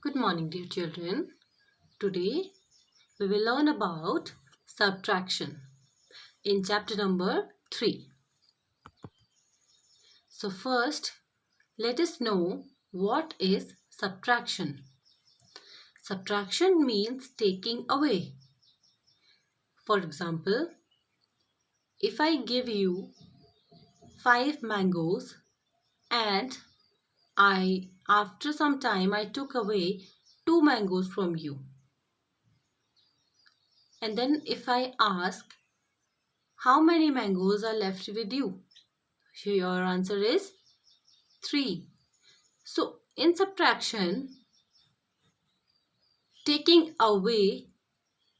Good morning, dear children. Today we will learn about subtraction in chapter number 3. So, first, let us know what is subtraction. Subtraction means taking away. For example, if I give you 5 mangoes and after some time I took away 2 mangoes from you, and then if I ask how many mangoes are left with you, your answer is 3. So, in subtraction, taking away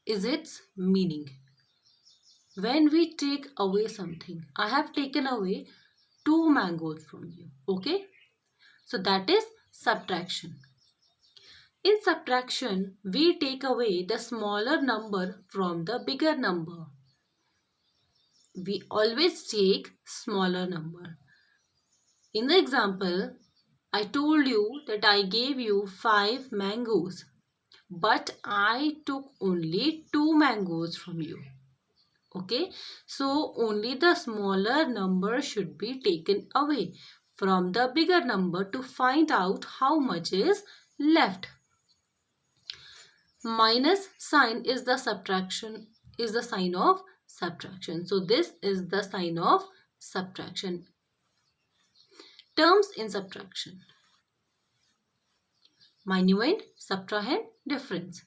is its meaning. When we take away something, I have taken away 2 mangoes from you. Okay? So, that is subtraction. In subtraction, we take away the smaller number from the bigger number. We always take smaller number. In the example, I told you that I gave you 5 mangoes, but I took only 2 mangoes from you. Okay, so only the smaller number should be taken away from the bigger number to find out how much is left. Minus sign is the sign of subtraction. So this is the sign of subtraction. Terms in subtraction: minuend, subtrahend, difference.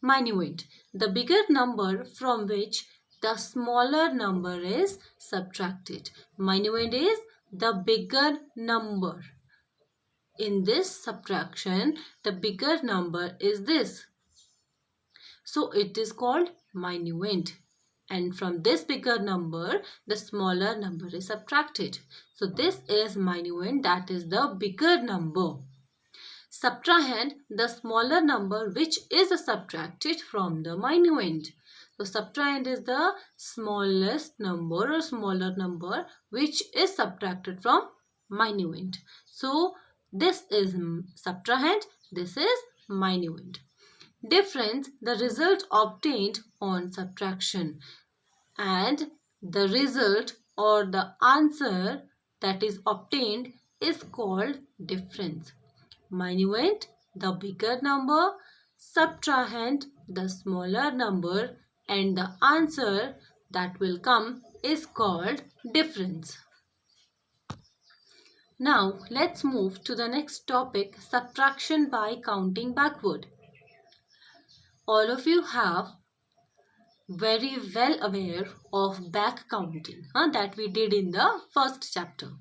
Minuend, the bigger number from which the smaller number is subtracted. Minuend is the bigger number. In this subtraction, the bigger number is this. So it is called minuend. And from this bigger number, the smaller number is subtracted. So this is minuend, that is the bigger number. Subtrahend, the smaller number which is subtracted from the minuend. So subtrahend is the smallest number or smaller number which is subtracted from minuend. So this is subtrahend, this is minuend. Difference, the result obtained on subtraction, and the result or the answer that is obtained is called difference. Minuend, the bigger number, subtrahend, the smaller number, and the answer that will come is called difference. Now let's move to the next topic, subtraction by counting backward. All of you have very well aware of back counting that we did in the first chapter.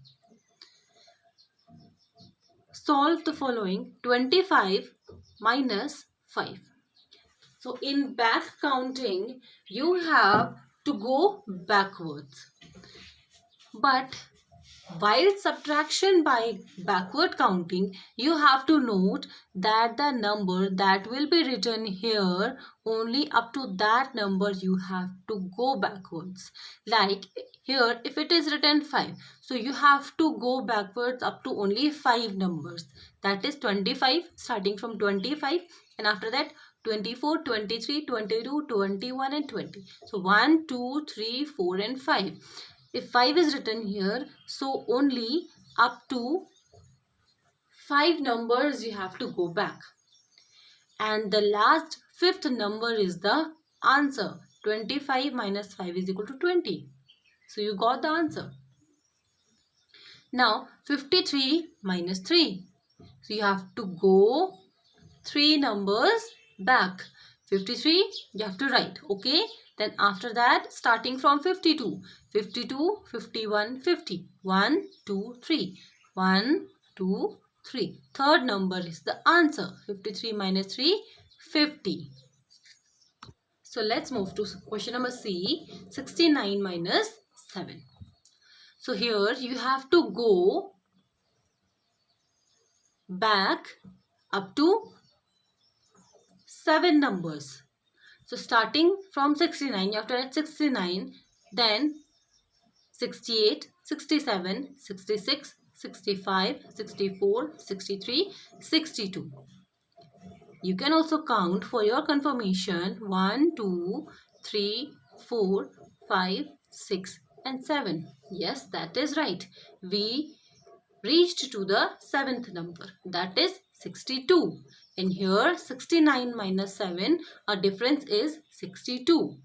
Solve the following: 25 minus 5. So in back counting, you have to go backwards. But while subtraction by backward counting, you have to note that the number that will be written here, only up to that number you have to go backwards. Like here, if it is written 5, so you have to go backwards up to only 5 numbers. That is 25, starting from 25, and after that 24, 23, 22, 21 and 20. So 1, 2, 3, 4 and 5. If 5 is written here, so only up to 5 numbers you have to go back. And the last 5th number is the answer. 25 minus 5 is equal to 20. So you got the answer. Now 53 minus 3. So you have to go 3 numbers back. 53 you have to write, okay? Then after that, starting from 52, 52, 51, 50. 1, 2, 3. 1, 2, 3. Third number is the answer. 53 minus 3, 50. So let's move to question number C, 69 minus 7. So here you have to go back up to 7 numbers. So starting from 69, you have to write 69, then 68, 67, 66, 65, 64, 63, 62. You can also count for your confirmation 1, 2, 3, 4, 5, 6 and 7. Yes, that is right. We reached to the 7th number, that is 62. And here 69 minus 7, our difference is 62.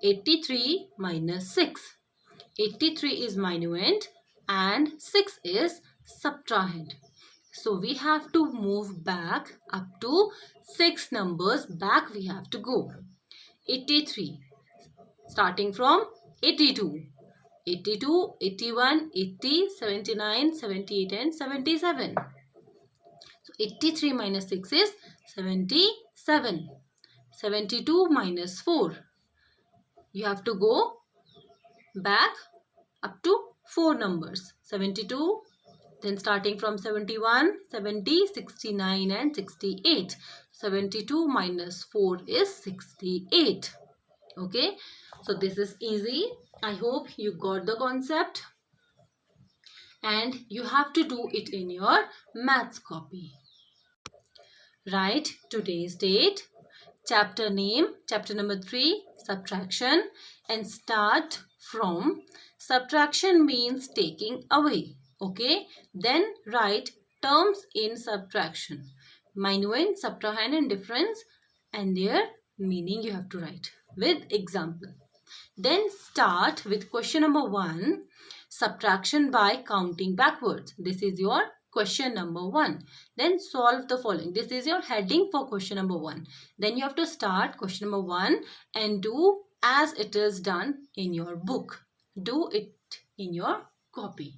83 minus 6. 83 is minuend and 6 is subtrahend. So we have to move back up to 6 numbers back we have to go. 83 starting from 82. 82, 81, 80, 79, 78 and 77. So 83 minus 6 is 77. 72 minus 4. You have to go back up to 4 numbers. 72, then starting from 71, 70, 69 and 68. 72 minus 4 is 68. Okay, so this is easy. I hope you got the concept. And you have to do it in your maths copy. Write today's date, chapter name, chapter number 3, subtraction, and start from subtraction means taking away. Okay, then write terms in subtraction, minuend, subtrahend and difference, and their meaning you have to write with example. Then start with question number 1, subtraction by counting backwards. This is your question number 1. Then solve the following. This is your heading for question number 1. Then you have to start question number 1 and do as it is done in your book. Do it in your copy.